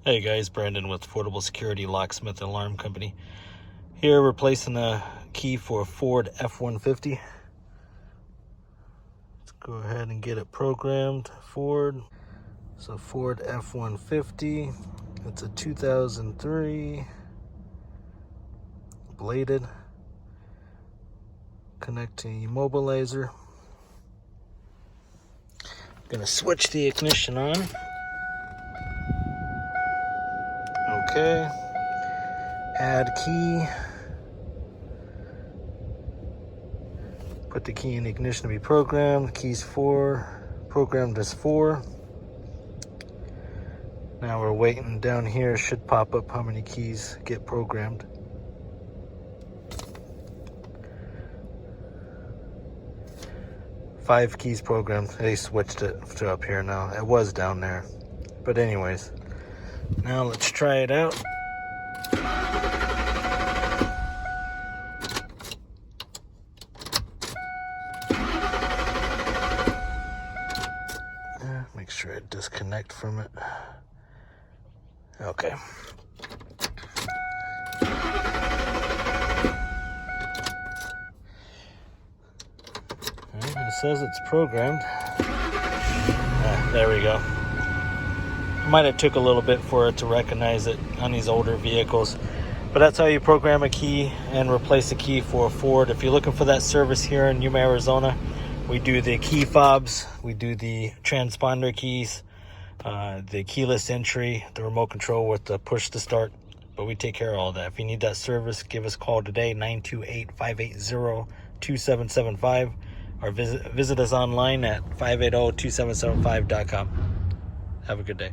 Hey guys, Brandon with Affordable Security Locksmith Alarm Company. Here replacing a key for a Ford F-150. Let's go ahead and get it programmed. Ford. So Ford F-150. It's a 2003. Bladed. Connect to immobilizer. Gonna switch the ignition on. Okay, add key, put the key in the ignition to be programmed. Keys 4, programmed as 4. Now we're waiting. Down here should pop up how many keys get programmed. Five keys programmed. They switched it to up here now. It was down there. But anyways, now let's try it out. Make sure I disconnect from it. Okay. It says it's programmed. There we go. Might have took a little bit for it to recognize it on these older vehicles, but that's how you program a key and replace a key for a Ford. If you're looking for that service here in Yuma, Arizona, we do the key fobs, we do the transponder keys, the keyless entry, the remote control with the push to start, but we take care of all that. If you need that service, give us a call today, 928-580-2775, or visit us online at 580-2775.com. Have a good day.